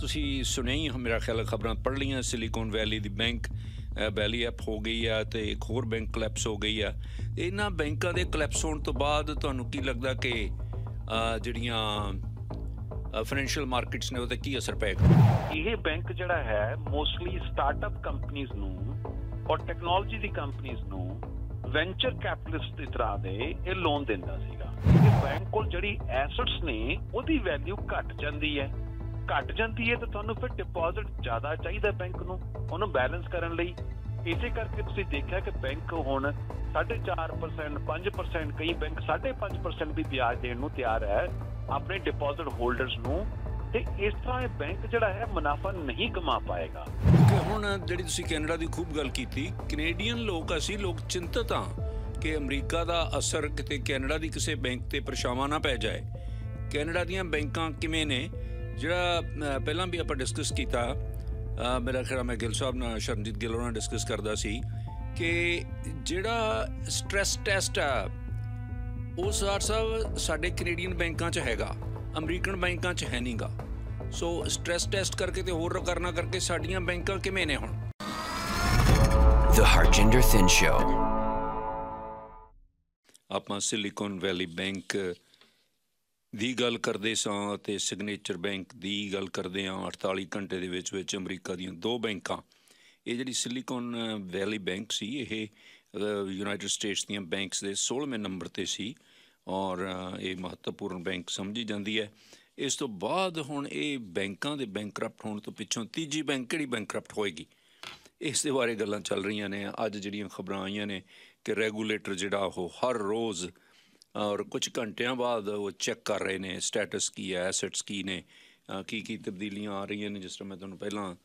ਤੁਸੀਂ ਸੁਣਿਆ ਹੀ ਮੇਰਾ ਖਿਆਲ ਖਬਰਾਂ ਪੜ੍ਹ ਲਈਆਂ ਸਿਲੀਕਨ ਵੈਲੀ ਦੀ ਬੈਂਕ ਵੈਲੀ ਐਪ ਹੋ ਗਈ ਆ ਅਤੇ ਇੱਕ ਹੋਰ ਬੈਂਕ ਕਲੈਪਸ ਹੋ ਗਈ ਆ। ਇਹਨਾਂ ਬੈਂਕਾਂ ਦੇ ਕਲੈਪਸ ਹੋਣ ਤੋਂ ਬਾਅਦ ਤੁਹਾਨੂੰ ਕੀ ਲੱਗਦਾ ਕਿ ਜਿਹੜੀਆਂ ਫਾਈਨੈਂਸ਼ੀਅਲ ਮਾਰਕੀਟਸ ਨੇ ਉਹਦੇ ਕੀ ਅਸਰ ਪਏਗਾ? ਇਹ ਬੈਂਕ ਜਿਹੜਾ ਹੈ ਮੋਸਟਲੀ ਸਟਾਰਟਅਪ ਕੰਪਨੀਆਂ ਨੂੰ ਔਰ ਟੈਕਨੋਲੋਜੀ ਦੀ ਕੰਪਨੀਆਂ ਨੂੰ ਵੈਂਚਰ ਕੈਪੀਟਲਿਸਟ ਦੀ ਤਰ੍ਹਾਂ ਦੇ ਇਹ ਲੋਨ ਦਿੰਦਾ ਸੀਗਾ। ਇਹ ਬੈਂਕ ਕੋਲ ਜਿਹੜੀ ਐਸੈਟਸ ਨੇ ਉਹਦੀ ਵੈਲਿਊ ਘਟ ਜਾਂਦੀ ਹੈ ਤਾਂ ਤੁਹਾਨੂੰ ਫਿਰ ਡਿਪੋਜ਼ਿਟ ਜ਼ਿਆਦਾ ਚਾਹੀਦਾ ਬੈਂਕ ਨੂੰ ਉਹਨੂੰ ਬੈਲੈਂਸ ਕਰਨ ਲਈ। ਇਸੇ ਕਰਕੇ ਤੁਸੀਂ ਦੇਖਿਆ ਕਿ ਬੈਂਕ ਹੁਣ 4.5%, 5%, ਕਈ ਬੈਂਕ 5.5% ਵੀ ਵਿਆਜ ਦੇਣ ਨੂੰ ਤਿਆਰ ਹੈ ਆਪਣੇ ਡਿਪੋਜ਼ਿਟ ਹੋਲਡਰਸ ਨੂੰ। ਤੇ ਇਸ ਤਰ੍ਹਾਂ ਇਹ ਬੈਂਕ ਜਿਹੜਾ ਹੈ ਮੁਨਾਫਾ ਨਹੀਂ ਕਮਾ ਪਾਏਗਾ। ਹੁਣ ਜਿਹੜੀ ਤੁਸੀਂ ਕੈਨੇਡਾ ਦੀ ਖੂਬ ਗੱਲ ਕੀਤੀ, ਕੈਨੇਡੀਅਨ ਲੋਕ ਅਸੀਂ ਲੋਕ ਚਿੰਤਤ ਹਾਂ ਕਿ ਅਮਰੀਕਾ ਦਾ ਅਸਰ ਕਿਤੇ ਕੈਨੇਡਾ ਦੀ ਕਿਸੇ ਬੈਂਕ ਤੇ ਪਰਛਾਵਾਂ ਨਾ ਪੈ ਜਾਏ। ਕੈਨੇਡਾ ਦੀਆਂ ਬੈਂਕਾਂ ਕਿਵੇਂ ਨੇ, ਜਿਹੜਾ ਪਹਿਲਾਂ ਵੀ ਆਪਾਂ ਡਿਸਕਸ ਕੀਤਾ, ਮੇਰਾ ਖਿਆਲ ਮੈਂ ਗਿੱਲ ਸਾਹਿਬ ਨਾਲ, ਸ਼ਰਨਜੀਤ ਗਿੱਲ ਨਾਲ ਡਿਸਕਸ ਕਰਦਾ ਸੀ ਕਿ ਜਿਹੜਾ ਸਟ੍ਰੈਸ ਟੈਸਟ ਆ ਉਹ ਸਾਹਿਬ ਸਾਡੇ ਕੈਨੇਡੀਅਨ ਬੈਂਕਾਂ 'ਚ ਹੈਗਾ, ਅਮਰੀਕਨ ਬੈਂਕਾਂ 'ਚ ਹੈ ਨਹੀਂ ਗਾ। ਸੋ ਸਟ੍ਰੈਸ ਟੈਸਟ ਕਰਕੇ ਤੇ ਹੋਰ ਕਰਨਾ ਕਰਕੇ ਸਾਡੀਆਂ ਬੈਂਕਾਂ ਕਿਵੇਂ ਨੇ ਹੁਣ? The Harjinder Singh Show। ਆਪਾਂ ਸਿਲੀਕਨ ਵੈਲੀ ਬੈਂਕ ਦੀ ਗੱਲ ਕਰਦੇ ਸਾਂ ਅਤੇ ਸਿਗਨੇਚਰ ਬੈਂਕ ਦੀ ਗੱਲ ਕਰਦੇ ਹਾਂ। 48 ਘੰਟੇ ਦੇ ਵਿੱਚ ਅਮਰੀਕਾ ਦੀਆਂ ਦੋ ਬੈਂਕਾਂ, ਇਹ ਜਿਹੜੀ ਸਿਲੀਕਨ ਵੈਲੀ ਬੈਂਕ ਸੀ ਇਹ ਯੂਨਾਈਟਿਡ ਸਟੇਟਸ ਦੀਆਂ ਬੈਂਕਸ ਦੇ 16ਵੇਂ ਨੰਬਰ 'ਤੇ ਸੀ ਔਰ ਇਹ ਮਹੱਤਵਪੂਰਨ ਬੈਂਕ ਸਮਝੀ ਜਾਂਦੀ ਹੈ। ਇਸ ਤੋਂ ਬਾਅਦ ਹੁਣ ਇਹ ਬੈਂਕਾਂ ਦੇ ਬੈਂਕਰਪਟ ਹੋਣ ਤੋਂ ਪਿੱਛੋਂ ਤੀਜੀ ਬੈਂਕ ਕਿਹੜੀ ਬੈਂਕਰਪਟ ਹੋਏਗੀ, ਇਸ ਦੇ ਬਾਰੇ ਗੱਲਾਂ ਚੱਲ ਰਹੀਆਂ ਨੇ। ਅੱਜ ਜਿਹੜੀਆਂ ਖਬਰਾਂ ਆਈਆਂ ਨੇ ਕਿ ਰੈਗੂਲੇਟਰ ਜਿਹੜਾ ਉਹ ਹਰ ਰੋਜ਼ ਔਰ ਕੁਝ ਘੰਟਿਆਂ ਬਾਅਦ ਉਹ ਚੈੱਕ ਕਰ ਰਹੇ ਨੇ ਸਟੇਟਸ ਕੀ ਹੈ, ਐਸੈਟਸ ਕੀ ਨੇ, ਕੀ ਤਬਦੀਲੀਆਂ ਆ ਰਹੀਆਂ ਨੇ। ਜਿਸ ਤਰ੍ਹਾਂ ਮੈਂ ਤੁਹਾਨੂੰ ਪਹਿਲਾਂ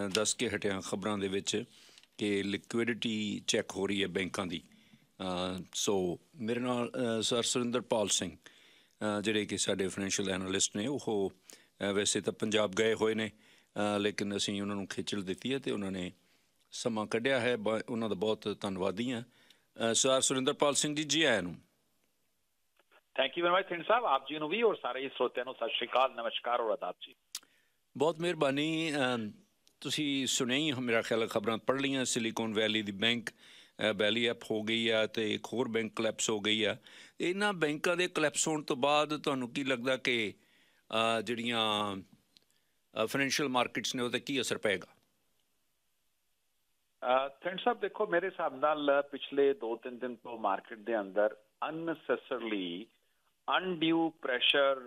ਦੱਸ ਕੇ ਹਟਿਆ ਖਬਰਾਂ ਦੇ ਵਿੱਚ ਕਿ ਲਿਕੁਇਡਿਟੀ ਚੈੱਕ ਹੋ ਰਹੀ ਹੈ ਬੈਂਕਾਂ ਦੀ। ਸੋ ਮੇਰੇ ਨਾਲ ਸਰ ਸੁਰਿੰਦਰਪਾਲ ਸਿੰਘ ਜਿਹੜੇ ਕਿ ਸਾਡੇ ਫਾਈਨੈਂਸ਼ੀਅਲ ਐਨਾਲਿਸਟ ਨੇ, ਉਹ ਵੈਸੇ ਤਾਂ ਪੰਜਾਬ ਗਏ ਹੋਏ ਨੇ ਲੇਕਿਨ ਅਸੀਂ ਉਹਨਾਂ ਨੂੰ ਖੇਚਲ ਦਿੱਤੀ ਹੈ ਅਤੇ ਉਹਨਾਂ ਨੇ ਸਮਾਂ ਕੱਢਿਆ ਹੈ। ਉਹਨਾਂ ਦਾ ਬਹੁਤ ਧੰਨਵਾਦੀ ਹਾਂ। ਸਰ ਸੁਰਿੰਦਰਪਾਲ ਸਿੰਘ ਜੀ, ਜੀ ਆਇਆਂ ਨੂੰ। Thank you very much Singh Sahib, ਆਪ ਜੀ ਨੂੰ ਵੀ ਔਰ ਸਾਰੇ ਸਰੋਤਿਆਂ ਨੂੰ ਸਤਿ ਸ਼੍ਰੀ ਅਕਾਲ, ਨਮਸਕਾਰ ਔਰ ਆਦਾਬ ਜੀ। ਬਹੁਤ ਮਿਹਰਬਾਨੀ। ਤੁਸੀਂ ਸੁਣਿਆ ਹੀ ਮੇਰਾ ਖਿਆਲ ਖਬਰਾਂ ਪੜ੍ਹ ਲਈਆਂ ਸਿਲੀਕਨ ਵੈਲੀ ਦੀ ਬੈਂਕ ਵੈਲੀ ਐਪ ਹੋ ਗਈ ਆ ਅਤੇ ਇੱਕ ਹੋਰ ਬੈਂਕ ਕਲੈਪਸ ਹੋ ਗਈ ਆ। ਇਹਨਾਂ ਬੈਂਕਾਂ ਦੇ ਕਲੈਪਸ ਹੋਣ ਤੋਂ ਬਾਅਦ ਤੁਹਾਨੂੰ ਕੀ ਲੱਗਦਾ ਕਿ ਜਿਹੜੀਆਂ ਫਾਈਨੈਂਸ਼ੀਅਲ ਮਾਰਕੀਟਸ ਨੇ ਉਹਦੇ ਕੀ ਅਸਰ ਪਏਗਾ? ਥਿੰਡ ਸਾਹਿਬ ਦੇਖੋ, ਮੇਰੇ ਹਿਸਾਬ ਨਾਲ ਪਿਛਲੇ 2-3 ਦਿਨ ਤੋਂ ਮਾਰਕੀਟ ਦੇ ਅੰਦਰ ਅਨਨੈਸੈਸਰਲੀ ਅਨਡਿਊ ਪ੍ਰੈਸ਼ਰ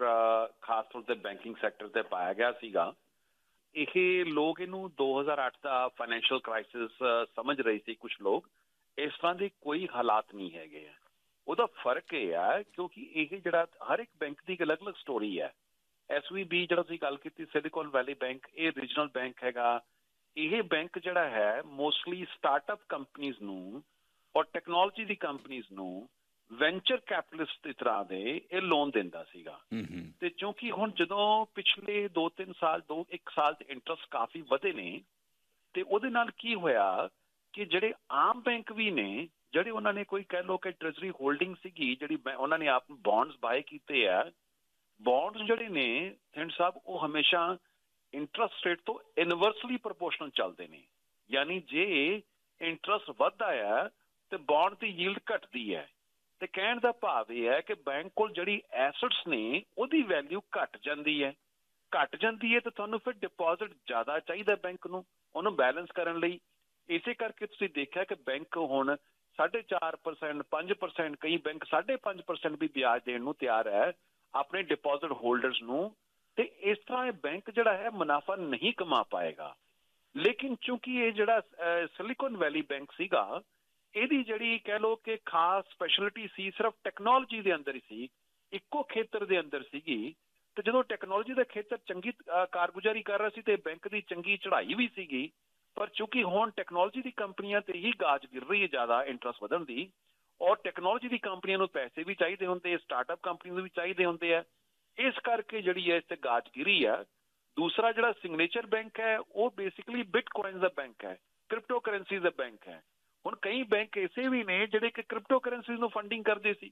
ਖਾਸ ਤੌਰ ਤੇ ਬੈਂਕਿੰਗ ਸੈਕਟਰ ਤੇ ਪਾਇਆ ਗਿਆ ਸੀਗਾ। ਇਹ ਲੋਕ ਇਹਨੂੰ 2008 ਦਾ ਫਾਈਨੈਂਸ਼ੀਅਲ ਕ੍ਰਾਈਸਿਸ ਸਮਝ ਰਹੇ ਸੀ ਕੁਝ ਲੋਕ। ਇਸ ਤਰ੍ਹਾਂ ਦੇ ਕੋਈ ਹਾਲਾਤ ਨਹੀਂ ਹੈਗੇ ਆ। ਉਹਦਾ ਫਰਕ ਇਹ ਹੈ ਕਿਉਂਕਿ ਇਹ ਜਿਹੜਾ ਹਰ ਇੱਕ ਬੈਂਕ ਦੀ ਇੱਕ ਅਲੱਗ-ਅਲੱਗ ਸਟੋਰੀ ਹੈ। SVB ਜਿਹੜਾ ਤੁਸੀਂ ਗੱਲ ਕੀਤੀ ਸਿਲੀਕਨ ਵੈਲੀ ਬੈਂਕ, ਇਹ ਰੀਜਨਲ ਬੈਂਕ ਹੈਗਾ। ਇਹ ਬੈਂਕ ਜਿਹੜਾ ਹੈ ਮੋਸਟਲੀ ਸਟਾਰਟਅਪ ਕੰਪਨੀਆਂ ਨੂੰ ਔਰ ਟੈਕਨੋਲੋਜੀ ਦੀ ਕੰਪਨੀਆਂ ਨੂੰ ਵੈਂਚਰ ਕੈਪੀਟਲਿਸਟ ਦੀ ਤਰ੍ਹਾਂ ਦੇ ਇਹ ਲੋਨ ਦਿੰਦਾ ਸੀਗਾ। ਤੇ ਕਿਉਂਕਿ ਹੁਣ ਜਦੋਂ ਪਿਛਲੇ 2-3 ਸਾਲ 1 ਸਾਲ 'ਚ ਇੰਟਰਸਟ ਕਾਫੀ ਵਧੇ ਨੇ ਤੇ ਉਹਦੇ ਨਾਲ ਕੀ ਹੋਇਆ ਕਿ ਜਿਹੜੇ ਆਮ ਬੈਂਕ ਵੀ ਨੇ, ਜਿਹੜੇ ਉਹਨਾਂ ਨੇ ਕੋਈ ਕਹਿ ਲਓ ਕਿ ਟ੍ਰੈਜਰੀ ਹੋਲਡਿੰਗ ਸੀਗੀ, ਜਿਹੜੀ ਉਹਨਾਂ ਨੇ ਆਪ ਬੌਂਡਸ ਬਾਏ ਕੀਤੇ ਆ, ਬੌਂਡਸ ਜਿਹੜੇ ਨੇ ਹਿੰਡ ਸਾਹਿਬ ਉਹ ਹਮੇਸ਼ਾ ਇੰਟਰਸਟ ਰੇਟ ਤੋਂ ਇਨਵਰਸਲੀ ਪ੍ਰਪੋਰਸ਼ਨਲ ਚੱਲਦੇ ਨੇ। ਯਾਨੀ ਜੇ ਇੰਟਰਸਟ ਵੱਧਦਾ ਆ ਤੇ ਬੌਂਡ ਦੀ ਯੀਲਡ ਘਟਦੀ ਹੈ। ਤੇ ਕਹਿਣ ਦਾ ਭਾਵ ਇਹ ਹੈ ਕਿ ਬੈਂਕ ਕੋਲ ਜਿਹੜੀ ਐਸੈਟਸ ਨੇ ਉਹਦੀ ਵੈਲਿਊ ਘਟ ਜਾਂਦੀ ਹੈ ਤਾਂ ਤੁਹਾਨੂੰ ਫਿਰ ਡਿਪੋਜ਼ਿਟ ਜ਼ਿਆਦਾ ਚਾਹੀਦਾ ਬੈਂਕ ਨੂੰ ਉਹਨੂੰ ਬੈਲੈਂਸ ਕਰਨ ਲਈ। ਇਸੇ ਕਰਕੇ ਤੁਸੀਂ ਦੇਖਿਆ ਕਿ ਬੈਂਕ ਹੁਣ 4.5%, 5%, ਕਈ ਬੈਂਕ 5.5% ਵੀ ਵਿਆਜ ਦੇਣ ਨੂੰ ਤਿਆਰ ਹੈ ਆਪਣੇ ਡਿਪੋਜ਼ਿਟ ਹੋਲਡਰਸ ਨੂੰ। ਤੇ ਇਸ ਤਰ੍ਹਾਂ ਇਹ ਬੈਂਕ ਜਿਹੜਾ ਹੈ ਮੁਨਾਫਾ ਨਹੀਂ ਕਮਾ ਪਾਏਗਾ। ਲੇਕਿਨ ਚੂੰਕਿ ਇਹ ਜਿਹੜਾ ਸਿਲੀਕਨ ਵੈਲੀ ਬੈਂਕ ਸੀਗਾ, ਇਹਦੀ ਜਿਹੜੀ ਕਹਿ ਲਓ ਕਿ ਖਾਸ ਸਪੈਸ਼ਲਿਟੀ ਸੀ ਸਿਰਫ ਟੈਕਨੋਲੋਜੀ ਦੇ ਅੰਦਰ ਹੀ ਸੀ, ਇੱਕੋ ਖੇਤਰ ਦੇ ਅੰਦਰ ਸੀਗੀ। ਤੇ ਜਦੋਂ ਟੈਕਨੋਲੋਜੀ ਦਾ ਖੇਤਰ ਚੰਗੀ ਕਾਰਗੁਜ਼ਾਰੀ ਕਰ ਰਿਹਾ ਸੀ ਤੇ ਬੈਂਕ ਦੀ ਚੰਗੀ ਚੜ੍ਹਾਈ ਵੀ ਸੀਗੀ। ਪਰ ਚੂੰਕਿ ਹੁਣ ਟੈਕਨੋਲੋਜੀ ਦੀ ਕੰਪਨੀਆਂ ਤੇ ਹੀ ਗਾਜ ਗਿਰ ਰਹੀ ਹੈ ਜ਼ਿਆਦਾ ਇੰਟਰਸਟ ਵਧਣ ਦੀ, ਔਰ ਟੈਕਨੋਲੋਜੀ ਦੀ ਕੰਪਨੀਆਂ ਨੂੰ ਪੈਸੇ ਵੀ ਚਾਹੀਦੇ ਹੁੰਦੇ, ਸਟਾਰਟਅਪ ਕੰਪਨੀਆਂ ਨੂੰ ਵੀ ਚਾਹੀਦੇ ਹੁੰਦੇ ਆ। ਇਸ ਕਰਕੇ ਜਿਹੜੀ ਹੈ ਇਸ ਤੇ ਗਾਜ ਗਿਰੀ ਆ। ਦੂਸਰਾ ਜਿਹੜਾ ਸਿਗਨੇਚਰ ਬੈਂਕ ਹੈ ਉਹ ਬੇਸਿਕਲੀ ਬਿਟਕੋਇਨਸ ਦਾ ਬੈਂਕ ਹੈ, ਕ੍ਰਿਪਟੋ ਕਰੰਸੀਜ਼ ਦਾ ਬੈਂਕ ਹੈ। ਹੁਣ ਕਈ ਬੈਂਕ ਐਸੇ ਵੀ ਨੇ ਜਿਹੜੇ ਕਿ ਕ੍ਰਿਪਟੋ ਕਰੰਸੀਜ਼ ਨੂੰ ਫੰਡਿੰਗ ਕਰਦੇ ਸੀ।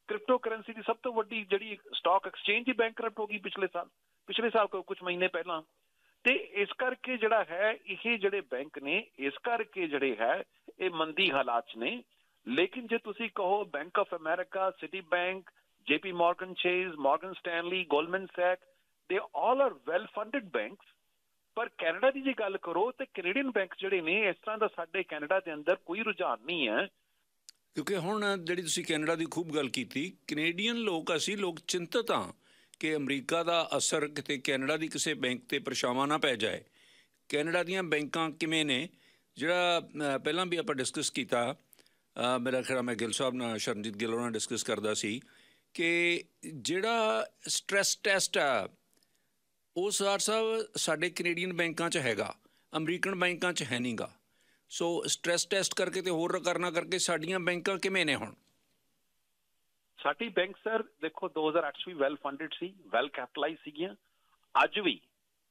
ਕ੍ਰਿਪਟੋ ਕਰੰਸੀ ਦੀ ਸਭ ਤੋਂ ਵੱਡੀ ਜਿਹੜੀ ਸਟਾਕ ਐਕਸਚੇਂਜ ਹੀ ਬੈਂਕਰਪਟ ਹੋ ਗਈ ਪਿਛਲੇ ਸਾਲ ਕੁਝ ਮਹੀਨੇ ਪਹਿਲਾਂ। ਤੇ ਇਸ ਕਰਕੇ ਜਿਹੜਾ ਹੈ ਇਹ ਜਿਹੜੇ ਬੈਂਕ ਨੇ ਇਸ ਕਰਕੇ ਜਿਹੜੇ ਹੈ ਇਹ ਮੰਦੀ ਹਾਲਾਤ 'ਚ ਨੇ। ਲੇਕਿਨ ਜੇ ਤੁਸੀਂ ਕਹੋ bank of America, city bank, JP Morgan Chase, Morgan Stanley, Goldman Sachs, they all are well funded banks। ਪਰ ਕੈਨੇਡਾ ਦੀ ਜੇ ਗੱਲ ਕਰੋ ਤੇ ਕੈਨੇਡੀਅਨ ਬੈਂਕ ਜਿਹੜੇ ਨੇ ਇਸ ਤਰ੍ਹਾਂ ਦਾ ਸਾਡੇ ਕੈਨੇਡਾ ਦੇ ਅੰਦਰ ਕੋਈ ਰੁਝਾਨ ਨਹੀਂ ਹੈ। ਕਿਉਂਕਿ ਹੁਣ ਜਿਹੜੀ ਤੁਸੀਂ ਕੈਨੇਡਾ ਦੀ ਖੂਬ ਗੱਲ ਕੀਤੀ, ਕੈਨੇਡੀਅਨ ਲੋਕ ਅਸੀਂ ਲੋਕ ਚਿੰਤਤ ਹਾਂ ਕਿ ਅਮਰੀਕਾ ਦਾ ਅਸਰ ਕਿਤੇ ਕੈਨੇਡਾ ਦੀ ਕਿਸੇ ਬੈਂਕ 'ਤੇ ਪਰਛਾਵਾਂ ਨਾ ਪੈ ਜਾਏ। ਕੈਨੇਡਾ ਦੀਆਂ ਬੈਂਕਾਂ ਕਿਵੇਂ ਨੇ, ਜਿਹੜਾ ਪਹਿਲਾਂ ਵੀ ਆਪਾਂ ਡਿਸਕਸ ਕੀਤਾ, ਮੇਰਾ ਖਿਆਲ ਮੈਂ ਗਿੱਲ ਸਾਹਿਬ ਨਾਲ, ਸ਼ਰਨਜੀਤ ਗਿੱਲ ਨਾਲ ਡਿਸਕਸ ਕਰਦਾ ਸੀ ਕਿ ਜਿਹੜਾ ਸਟਰੈਸ ਟੈਸਟ ਆ ਉਹ ਸਰ ਸਾਹਿਬ ਸਾਡੇ ਕੈਨੇਡੀਅਨ ਬੈਂਕਾਂ 'ਚ ਹੈਗਾ, ਅਮਰੀਕਨ ਬੈਂਕਾਂ 'ਚ ਹੈ ਨਹੀਂ ਗਾ। ਸੋ ਸਟਰੈਸ ਟੈਸਟ ਕਰਕੇ ਤੇ ਹੋਰ ਕਰਨਾ ਕਰਕੇ ਸਾਡੀਆਂ ਬੈਂਕਾਂ ਕਿਵੇਂ ਨੇ ਹੁਣ? ਸਾਡੀ ਬੈਂਕ ਸਰ ਦੇਖੋ 2008 'ਚ ਵੀ ਵੈਲ ਫੰਡਡ ਸੀ, ਵੈਲ ਕੈਪੀਟਲਾਈਜ਼ ਸੀਗੀਆਂ। ਅੱਜ ਵੀ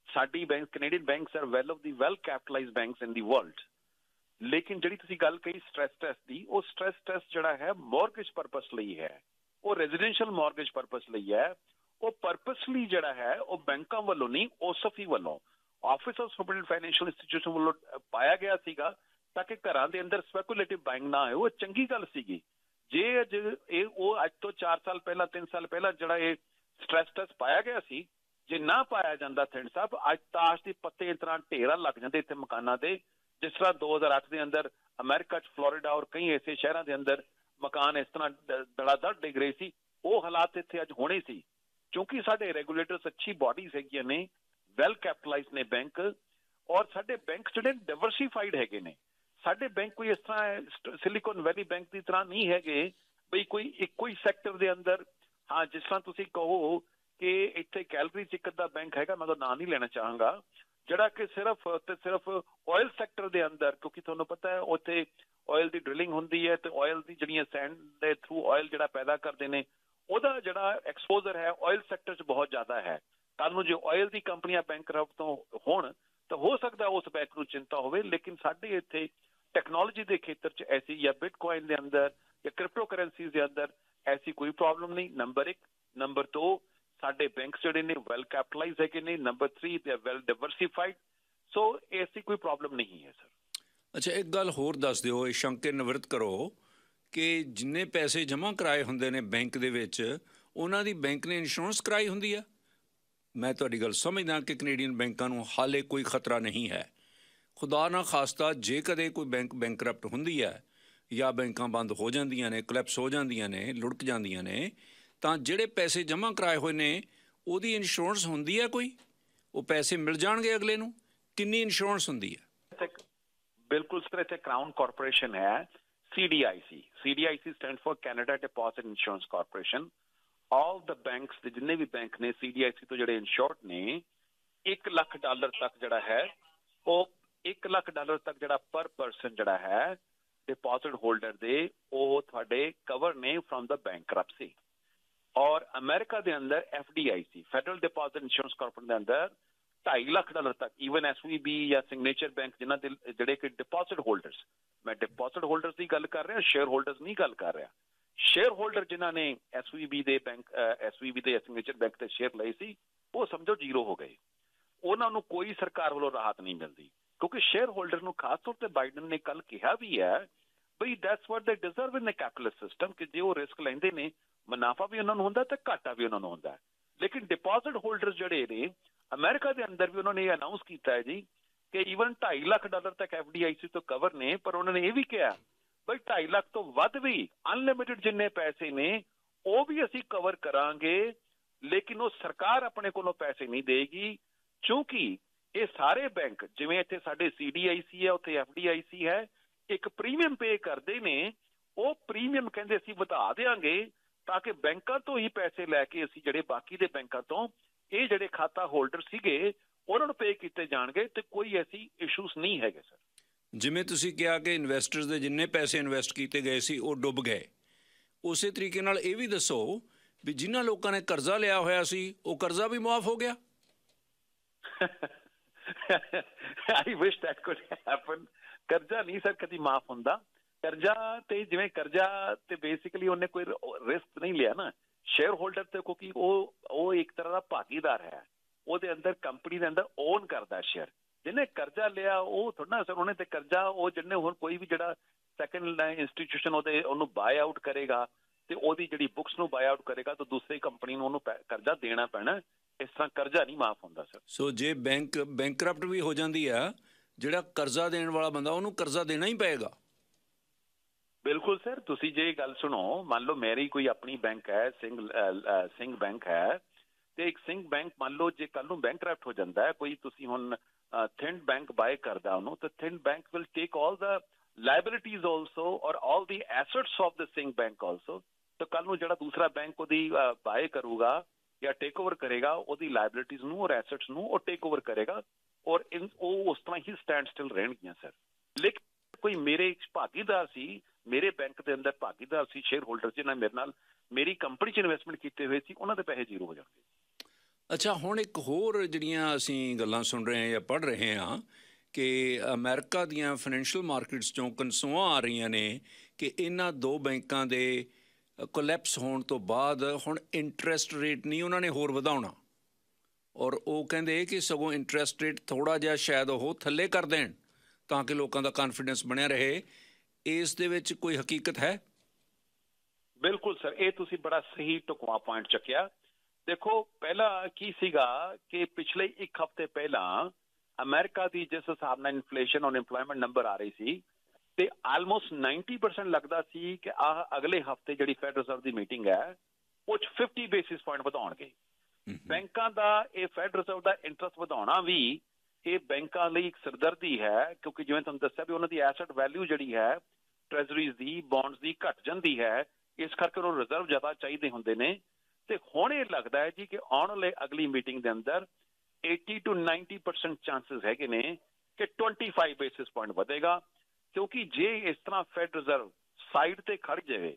ਸਾਡੀ bank Canadian banks are well of the well capitalize banks in the world. ਲੇਕਿਨ ਜਿਹੜੀ ਤੁਸੀਂ ਗੱਲ ਕਹੀ ਸਟਰੈਸ ਟੈਸਟ ਦੀ, ਉਹ ਸਟਰੈਸ ਟੈਸਟ ਜਿਹੜਾ ਹੈ ਮੌਰਗੇਜ ਪਰਪਸ ਲਈ ਹੈ, ਉਹ ਰੈਜ਼ੀਡੈਂਸ਼ੀਅਲ ਮੌਰਗੇਜ ਪਰਪਸ ਲਈ ਹੈ। ਉਹ ਪਰਪਸਲੀ ਜਿਹੜਾ ਹੈ ਉਹ ਬੈਂਕਾਂ ਵੱਲੋਂ ਨਹੀਂ, OSFI ਵੱਲੋਂ, office of superintendent financial institution ਵੱਲੋਂ ਪਾਇਆ ਗਿਆ ਸੀਗਾ ਤਾਂ ਕਿ ਘਰਾਂ ਦੇ ਅੰਦਰ ਸਪੈਕੂਲੇਟਿਵ ਬਾਇੰਗ ਨਾ ਹੋਏ। ਉਹ ਚੰਗੀ ਗੱਲ ਸੀਗੀ। ਜੇ ਇਹ ਉਹ ਅੱਜ ਤੋਂ 4 ਸਾਲ ਪਹਿਲਾਂ 3 ਸਾਲ ਪਹਿਲਾਂ ਜਿਹੜਾ ਇਹ ਸਟਰੈਸ ਟੈਸਟ ਪਾਇਆ ਗਿਆ ਸੀ, ਜੇ ਨਾ ਪਾਇਆ ਜਾਂਦਾ ਥਿੰਡ ਸਾਹਿਬ, ਅੱਜ ਤਾਸ਼ ਦੇ ਪੱਤੇ ਇਸ ਤਰ੍ਹਾਂ ਢੇਰਾਂ ਲੱਗ ਜਾਂਦੇ ਇੱਥੇ ਮਕਾਨਾਂ ਦੇ। ਜਿਸ ਤਰ੍ਹਾਂ 2008 ਦੇ ਅੰਦਰ ਅਮਰੀਕਾ 'ਚ ਫਲੋਰੀਡਾ ਔਰ ਕਈ ਐਸੇ ਸ਼ਹਿਰਾਂ ਦੇ ਅੰਦਰ ਮਕਾਨ ਇਸ ਤਰ੍ਹਾਂ ਦੜਾ-ਦੜ ਡਿੱਗ ਰਹੇ ਸੀ, ਉਹ ਹਾਲਾਤ ਇੱਥੇ ਅੱਜ ਹੋਣੇ ਸੀ। ਕਿਉਂਕਿ ਸਾਡੇ ਰੈਗੂਲੇਟਰਸ ਅੱਛੀ ਬਾਡੀਜ਼ ਹੈਗੀਆਂ ਨੇ, ਵੈਲ ਕੈਪੀਟਲਾਈਜ਼ ਨੇ ਬੈਂਕ, ਔਰ ਸਾਡੇ ਬੈਂਕ ਜਿਹੜੇ ਡਾਈਵਰਸੀਫਾਈਡ ਹੈਗੇ ਨੇ। ਸਾਡੇ ਬੈਂਕ ਕੋਈ ਇਸ ਤਰ੍ਹਾਂ ਸਿਲੀਕਨ ਵੈਲੀ ਬੈਂਕ ਦੀ ਤਰ੍ਹਾਂ ਨਹੀਂ ਹੈਗੇ ਬਈ ਕੋਈ ਇੱਕੋ ਹੀ ਸੈਕਟਰ ਦੇ ਅੰਦਰ। ਹਾਂ, ਜਿਸ ਤਰ੍ਹਾਂ ਤੁਸੀਂ ਕਹੋ ਕਿ ਇੱਥੇ ਕੈਲਗਰੀ 'ਚ ਇੱਕ ਅੱਧਾ ਬੈਂਕ ਹੈਗਾ, ਮੈਂ ਤਾਂ ਨਾਂ ਨਹੀਂ ਲੈਣਾ ਚਾਹਾਂਗਾ, ਜਿਹੜਾ ਕਿ ਸਿਰਫ ਤੇ ਸਿਰਫ ਆਇਲ ਸੈਕਟਰ ਦੇ ਅੰਦਰ, ਕਿਉਂਕਿ ਤੁਹਾਨੂੰ ਪਤਾ ਹੈ ਉੱਥੇ ਆਇਲ ਦੀ ਡਰਿਲਿੰਗ ਹੁੰਦੀ ਹੈ ਤੇ ਆਇਲ ਦੀ ਜਿਹੜੀਆਂ ਸੈਂਡ ਦੇ ਥਰੂ ਆਇਲ ਜਿਹੜਾ ਪੈਦਾ ਕਰਦੇ ਨੇ, ਉਹਦਾ ਜਿਹੜਾ ਐਕਸਪੋਜ਼ਰ ਹੈ ਆਇਲ ਸੈਕਟਰ 'ਚ ਬਹੁਤ ਜ਼ਿਆਦਾ ਹੈ। ਕੱਲ੍ਹ ਨੂੰ ਜੇ ਆਇਲ ਦੀ ਕੰਪਨੀਆਂ ਬੈਂਕਰਪਟ ਤੋਂ ਹੋਣ ਤਾਂ ਹੋ ਸਕਦਾ ਉਸ ਬੈਂਕ ਨੂੰ ਚਿੰਤਾ ਹੋਵੇ। ਲੇਕਿਨ ਸਾਡੇ ਇੱਥੇ ਟੈਕਨੋਲੋਜੀ ਦੇ ਖੇਤਰ 'ਚ ਐਸੀ, ਜਾਂ ਬਿਟਕੋਇਨ ਦੇ ਅੰਦਰ ਜਾਂ ਕ੍ਰਿਪਟੋ ਕਰੰਸੀਜ਼ ਦੇ ਅੰਦਰ ਐਸੀ ਕੋਈ ਪ੍ਰੋਬਲਮ ਨਹੀਂ। ਨੰਬਰ 1। ਨੰਬਰ 2, ਸਾਡੇ ਬੈਂਕ ਜਿਹੜੇ ਨੇ ਵੈਲ ਕੈਪੀਟਲਾਈਜ਼ ਹੈਗੇ ਨੇ। ਨੰਬਰ 3, ਦੇ ਆਰ ਵੈਲ ਡਾਈਵਰਸੀਫਾਈਡ। ਸੋ ਐਸੀ ਕੋਈ ਪ੍ਰੋਬਲਮ ਨਹੀਂ ਹੈ ਸਰ। ਅੱਛਾ, ਇੱਕ ਗੱਲ ਹੋਰ ਦੱਸ ਦਿਓ, ਇਹ ਸ਼ੰਕੇ ਨਿਵਰਤ ਕਰੋ ਕਿ ਜਿੰਨੇ ਪੈਸੇ ਜਮ੍ਹਾਂ ਕਰਾਏ ਹੁੰਦੇ ਨੇ ਬੈਂਕ ਦੇ ਵਿੱਚ, ਉਹਨਾਂ ਦੀ ਬੈਂਕ ਨੇ ਇੰਸ਼ੋਰੈਂਸ ਕਰਾਈ ਹੁੰਦੀ ਆ? ਮੈਂ ਤੁਹਾਡੀ ਗੱਲ ਸਮਝਦਾ ਕਿ ਕੈਨੇਡੀਅਨ ਬੈਂਕਾਂ ਨੂੰ ਹਾਲੇ ਕੋਈ ਖਤਰਾ ਨਹੀਂ ਹੈ। ਖੁਦਾ ਨਾ ਖਾਸਤਾ ਜੇ ਕਦੇ ਕੋਈ ਬੈਂਕ ਬੈਂਕਰਪਟ ਹੁੰਦੀ ਹੈ ਜਾਂ ਬੈਂਕਾਂ ਬੰਦ ਹੋ ਜਾਂਦੀਆਂ ਨੇ, ਕਲੈਪਸ ਹੋ ਜਾਂਦੀਆਂ ਨੇ, ਲੁੜਕ ਜਾਂਦੀਆਂ ਨੇ, ਤਾਂ ਜਿਹੜੇ ਪੈਸੇ ਜਮ੍ਹਾਂ ਕਰਾਏ ਹੋਏ ਨੇ ਉਹਦੀ ਇੰਸ਼ੋਰੈਂਸ ਹੁੰਦੀ ਹੈ ਕੋਈ? ਉਹ ਪੈਸੇ ਮਿਲ ਜਾਣਗੇ ਅਗਲੇ ਨੂੰ? ਕਿੰਨੀ ਇੰਸ਼ੋਰੈਂਸ ਹੁੰਦੀ ਹੈ? ਬਿਲਕੁਲ ਸਰ, ਇੱਥੇ ਕਰਾਊਨ ਕਾਰਪੋਰੇਸ਼ਨ ਹੈ, CDIC। CDIC stand for Canada deposit insurance corporation. All the banks ਦੇ ਜਿੰਨੇ ਵੀ ਬੈਂਕ ਨੇ CDIC ਤੋਂ ਜਿਹੜੇ ਇੰਸ਼ੋਰਡ ਨੇ, $1 ਲੱਖ ਤੱਕ ਜਿਹੜਾ ਹੈ, ਉਹ $1 ਲੱਖ ਤੱਕ ਜਿਹੜਾ ਪਰ ਪਰਸਨ ਜਿਹੜਾ ਹੈ ਡਿਪੋਜ਼ਿਟ ਹੋਲਡਰ ਦੇ, ਉਹ ਤੁਹਾਡੇ ਕਵਰ ਨੇ ਫਰੋਮ ਦ ਬੈਂਕਰਪਸੀ। ਔਰ ਅਮਰੀਕਾ ਦੇ ਅੰਦਰ FDIC, federal deposit insurance corporation ਦੇ ਅੰਦਰ $2.5 ਲੱਖ ਤੱਕ, ਈਵਨ SVB ਜਾਂ ਸਿਗਨੇਚਰ ਬੈਂਕ ਜਿਨ੍ਹਾਂ ਦੇ ਜਿਹੜੇ ਕਿ ਡਿਪੋਜ਼ਿਟ ਹੋਲਡਰਸ, ਮੈਂ ਡਿਪੋਜ਼ਿਟ ਹੋਲਡਰਸ ਦੀ ਗੱਲ ਕਰ ਰਿਹਾ, ਸ਼ੇਅਰ ਹੋਲਡਰਸ ਨਹੀਂ ਗੱਲ ਕਰ ਰਿਹਾ। ਸ਼ੇਅਰ ਹੋਲਡਰ ਜਿਨ੍ਹਾਂ ਨੇ SVB ਦੇ ਸਿਗਨੇਚਰ ਬੈਂਕ ਤੇ ਸ਼ੇਅਰ ਲਏ ਸੀ, ਉਹ ਸਮਝੋ ਜ਼ੀਰੋ ਹੋ ਗਏ। ਉਹਨਾਂ ਨੂੰ ਕੋਈ ਸਰਕਾਰ ਵੱਲੋਂ ਰਾਹਤ ਨਹੀਂ ਮਿਲਦੀ, ਕਿਉਂਕਿ ਸ਼ੇਅਰ ਹੋਲਡਰ ਨੂੰ ਖਾਸ ਤੌਰ ਤੇ ਬਾਈਡਨ ਨੇ ਕੱਲ ਕਿਹਾ ਵੀ ਹੈ ਬਈ ਦੈਟਸ ਵਾਟ ਦੇ ਡਿਜ਼ਰਵ ਇਨ ਦ ਕੈਪੀਟਲਿਸਟ ਸਿਸਟਮ, ਕਿ ਜੇ ਉਹ ਰਿਸਕ ਲੈਂਦੇ ਨੇ ਮੁਨਾਫਾ ਵੀ ਉਹਨਾਂ ਨੂੰ ਹੁੰਦਾ ਤੇ ਘਾਟਾ ਵੀ ਉਹਨਾਂ ਨੂੰ ਹੁੰਦਾ। ਲੇਕਿਨ ਡਿਪੋਜ਼ਿਟ ਹੋਲਡਰ ਜਿਹੜੇ ਨੇ ਅਮਰੀਕਾ ਦੇ ਅੰਦਰ ਵੀ ਉਹਨਾਂ ਨੇ ਇਹ ਅਨਾਊਂਸ ਕੀਤਾ ਹੈ ਜੀ ਕਿ ਈਵਨ $2.5 ਲੱਖ ਤੱਕ FDIC ਤੋਂ ਕਵਰ ਨੇ। ਪਰ ਉਹਨਾਂ ਨੇ ਇਹ ਵੀ ਕਿਹਾ ਬਈ 2.5 ਲੱਖ ਤੋਂ ਵੱਧ ਵੀ ਅਨਲਿਮਿਟਿਡ ਜਿੰਨੇ ਪੈਸੇ ਨੇ ਉਹ ਵੀ ਅਸੀਂ ਕਵਰ ਕਰਾਂਗੇ, ਲੇਕਿਨ ਉਹ ਸਰਕਾਰ ਆਪਣੇ ਕੋਲੋਂ ਪੈਸੇ ਨਹੀਂ ਦੇਗੀ, ਕਿਉਂਕਿ ਇਹ ਸਾਰੇ ਬੈਂਕ ਜਿਵੇਂ ਇੱਥੇ ਸਾਡੇ CDIC ਹੈ, ਉੱਥੇ FDIC ਹੈ, ਇੱਕ ਪ੍ਰੀਮੀਅਮ ਪੇ ਕਰਦੇ ਨੇ। ਉਹ ਪ੍ਰੀਮੀਅਮ ਕਹਿੰਦੇ ਅਸੀਂ ਵਧਾ ਦਿਆਂਗੇ ਤਾਂ ਕਿ ਬੈਂਕਾਂ ਤੋਂ ਹੀ ਪੈਸੇ ਲੈ ਕੇ ਅਸੀਂ ਜਿਹੜੇ ਬਾਕੀ ਦੇ ਬੈਂਕਾਂ ਤੋਂ ਇਹ ਜਿਹੜੇ ਖਾਤਾ ਹੋਲਡਰ ਸੀਗੇ ਉਹਨਾਂ ਨੂੰ ਪੇ ਕੀਤੇ ਜਾਣਗੇ, ਤੇ ਕੋਈ ਐਸੀ ਇਸ਼ੂਸ ਨਹੀਂ ਹੈਗੇ ਸਰ। ਜਿਵੇਂ ਤੁਸੀਂ ਕਿਹਾ ਕਿ ਇਨਵੈਸਟਰਸ ਦੇ ਜਿੰਨੇ ਪੈਸੇ ਇਨਵੈਸਟ ਕੀਤੇ ਗਏ ਸੀ ਉਹ ਡੁੱਬ ਗਏ, ਉਸੇ ਤਰੀਕੇ ਨਾਲ ਇਹ ਵੀ ਦੱਸੋ ਵੀ ਜਿਨ੍ਹਾਂ ਲੋਕਾਂ ਨੇ ਕਰਜ਼ਾ ਲਿਆ ਹੋਇਆ ਸੀ ਉਹ ਕਰਜ਼ਾ ਵੀ ਮੁਆਫ ਹੋ ਗਿਆ? I wish that could happen। ਕਰਜ਼ਾ ਨਹੀਂ ਸਰ ਕਦੀ ਮਾਫ ਹੁੰਦਾ। ਕਰਜ਼ਾ ਤੇ ਜਿਵੇਂ ਕਰਜ਼ਾ ਤੇ ਬੇਸਿਕਲੀ ਉਹਨੇ ਕੋਈ ਰਿਸਕ ਨਹੀਂ ਲਿਆ ਨਾ ਸ਼ੇਅਰ ਹੋਲਡਰ ਤੇ, ਕਿਉਂਕਿ ਉਹ ਇੱਕ ਤਰ੍ਹਾਂ ਦਾ ਭਾਗੀਦਾਰ ਹੈ। ਉਹਦੇ ਅੰਦਰ ਕੰਪਨੀ ਦੇ ਅੰਦਰ ਓਨ ਕਰਦਾ ਸ਼ੇਅਰ। ਜਿਹਨੇ ਕਰਜ਼ਾ ਲਿਆ ਉਹ ਥੋੜਾ ਸਰ ਉਹਨੇ ਤੇ ਕਰਜ਼ਾ ਉਹ ਜਿਹਨੇ ਹੁਣ ਕੋਈ ਵੀ ਜਿਹੜਾ ਸੈਕੰਡ ਇੰਸਟੀਟਿਊਸ਼ਨ ਉਹਨੂੰ ਬਾਏ ਆਊਟ ਕਰੇਗਾ ਤੇ ਉਹਦੀ ਜਿਹੜੀ ਬੁੱਕਸ ਨੂੰ ਬਾਏ ਆਊਟ ਕਰੇਗਾ ਤਾਂ ਦੂਸਰੀ ਕੰਪਨੀ ਨੂੰ ਉਹਨੂੰ ਕਰਜ਼ਾ ਦੇਣਾ ਪੈਣਾ। ਇਸ ਤਰ੍ਹਾਂ ਕਰਜ਼ਾ ਨਹੀਂ ਮਾਫ ਹੁੰਦਾ ਸਰ। ਸੋ ਜੇ ਬੈਂਕ ਬੈਂਕਰਪਟ ਵੀ ਹੋ ਜਾਂਦੀ ਆ, ਜਿਹੜਾ ਕਰਜ਼ਾ ਦੇਣ ਵਾਲਾ ਬੰਦਾ ਉਹਨੂੰ ਕਰਜ਼ਾ ਦੇਣਾ ਹੀ ਪਏਗਾ। ਬਿਲਕੁਲ ਸਰ। ਤੁਸੀਂ ਜੇ ਗੱਲ ਸੁਣੋ, ਮੰਨ ਲਓ ਮੇਰੀ ਕੋਈ ਆਪਣੀ ਬੈਂਕ ਹੈ, ਸਿੰਘ ਬੈਂਕ ਹੈ, ਤੇ ਇੱਕ ਸਿੰਘ ਬੈਂਕ ਮੰਨ ਲਓ ਜੇ ਕੱਲ ਨੂੰ ਬੈਂਕਰਪਟ ਹੋ ਜਾਂਦਾ ਹੈ ਕੋਈ, ਤੁਸੀਂ ਹੁਣ ਥਿੰਡ ਬੈਂਕ ਬਾਏ ਕਰਦਾ ਉਹਨੂੰ, ਤਾਂ ਥਿੰਡ bank will take all the liabilities also or all the assets of the Singh Bank also। तो कल ਨੂੰ ਜਿਹੜਾ ਦੂਸਰਾ ਬੈਂਕ ਉਹਦੀ ਬਾਏ ਕਰੂਗਾ ਜਾਂ ਟੇਕ ਓਵਰ ਕਰੇਗਾ, ਉਹਦੀ ਲਾਇਬਿਲਿਟੀਜ਼ ਨੂੰ ਔਰ ਐਸੈਟਸ ਨੂੰ ਉਹ ਟੇਕ ਓਵਰ ਕਰੇਗਾ ਔਰ ਉਹ ਉਸ ਤਰ੍ਹਾਂ ਹੀ ਸਟੈਂਡ ਸਟਿਲ ਰਹਿਣਗੀਆਂ ਸਰ। ਲੇਕਿਨ ਕੋਈ ਮੇਰੇ ਭਾਗੀਦਾਰ ਸੀ, ਮੇਰੇ ਬੈਂਕ ਦੇ ਅੰਦਰ ਭਾਗੀਦਾਰ ਸੀ, ਸ਼ੇਅਰ ਹੋਲਡਰ ਜਿਹਨਾਂ ਮੇਰੇ ਨਾਲ ਮੇਰੀ ਕੰਪਨੀ 'ਚ ਇਨਵੈਸਟਮੈਂਟ ਕੀਤੇ ਹੋਏ ਸੀ, ਉਹਨਾਂ ਦੇ ਪੈਸੇ ਜ਼ੀਰੋ ਹੋ ਜਾਣਗੇ। ਅੱਛਾ, ਹੁਣ ਇੱਕ ਹੋਰ ਜਿਹੜੀਆਂ ਅਸੀਂ ਗੱਲਾਂ ਸੁਣ ਰਹੇ ਹਾਂ ਜਾਂ ਪੜ੍ਹ ਰਹੇ ਹਾਂ ਕਿ ਅਮਰੀਕਾ ਦੀਆਂ ਫਾਈਨੈਂਸ਼ੀਅਲ ਮਾਰਕੀਟਸ 'ਚੋਂ ਕਨਸੂਆਂ ਆ ਰਹੀਆਂ ਨੇ ਕਿ ਇਹਨਾਂ ਦੋ ਬੈਂਕਾਂ ਦੇ ਕੋਲੈਪਸ ਹੋਣ ਤੋਂ ਬਾਅਦ ਹੁਣ ਇੰਟਰਸਟ ਰੇਟ ਨਹੀਂ ਉਹਨਾਂ ਨੇ ਹੋਰ ਵਧਾਉਣਾ, ਔਰ ਉਹ ਕਹਿੰਦੇ ਕਿ ਸਗੋਂ ਇੰਟਰਸਟ ਰੇਟ ਥੋੜ੍ਹਾ ਜਿਹਾ ਸ਼ਾਇਦ ਉਹ ਥੱਲੇ ਕਰ ਦੇਣ ਤਾਂ ਕਿ ਲੋਕਾਂ ਦਾ ਕਾਨਫੀਡੈਂਸ ਬਣਿਆ ਰਹੇ। ਇਸ ਦੇ ਵਿੱਚ ਕੋਈ ਹਕੀਕਤ ਹੈ? ਬਿਲਕੁਲ ਸਰ, ਇਹ ਤੁਸੀਂ ਬੜਾ ਸਹੀ ਢੁਕਵਾਂ ਪੁਆਇੰਟ ਚੱਕਿਆ। ਦੇਖੋ ਪਹਿਲਾਂ ਕੀ ਸੀਗਾ ਕਿ ਪਿਛਲੇ ਇੱਕ ਹਫ਼ਤੇ ਪਹਿਲਾਂ ਅਮਰੀਕਾ ਦੀ ਜਿਸ ਹਿਸਾਬ ਨਾਲ ਇਨਫਲੇਸ਼ਨ ਔਰ ਇੰਪਲੋਇਮੈਂਟ ਨੰਬਰ ਆ ਰਹੀ ਸੀ ਤੇ ਆਲਮੋਸਟ 90% ਲੱਗਦਾ ਸੀ ਕਿ ਅਗਲੇ ਹਫ਼ਤੇ ਜਿਹੜੀ ਫੈਡਰਲ ਰਿਜ਼ਰਵ ਦੀ ਮੀਟਿੰਗ ਹੈ ਉਹ 'ਚ 50 ਬੇਸਿਸ ਪੁਆਇੰਟ ਵਧਾਉਣਗੇ। ਬੈਂਕਾਂ ਦਾ ਇਹ ਫੈਡਰਲ ਰਿਜ਼ਰਵ ਦਾ ਇੰਟਰਸਟ ਵਧਾਉਣਾ ਵੀ ਇਹ ਬੈਂਕਾਂ ਲਈ ਇੱਕ ਸਿਰਦਰਦੀ ਹੈ, ਕਿਉਂਕਿ ਜਿਵੇਂ ਤੁਹਾਨੂੰ ਦੱਸਿਆ ਵੀ ਉਹਨਾਂ ਦੀ ਐਸੈਟ ਵੈਲਿਊ ਜਿਹੜੀ ਹੈ ਟ੍ਰੈਜ਼ਰੀਜ਼ ਦੀ, ਬੌਂਡਸ ਦੀ ਘਟ ਜਾਂਦੀ ਹੈ, ਇਸ ਕਰਕੇ ਉਹਨੂੰ ਰਿਜ਼ਰਵ ਜ਼ਿਆਦਾ ਚਾਹੀਦੇ ਹੁੰਦੇ ਨੇ। ਤੇ ਹੁਣ ਇਹ ਲੱਗਦਾ ਹੈ ਜੀ ਕਿ ਆਉਣ ਵਾਲੇ ਅਗਲੀ ਮੀਟਿੰਗ ਦੇ ਅੰਦਰ 80 to 90% ਚਾਂਸਸ ਹੈਗੇ ਨੇ ਕਿ 25 ਬੇਸਿਸ ਪੁਆਇੰਟ ਵਧੇਗਾ, ਕਿਉਂਕਿ ਜੇ ਇਸ ਤਰ੍ਹਾਂ ਫੈਡ ਰਿਜ਼ਰਵ ਸਾਈਡ ਤੇ ਖੜ ਜਾਵੇ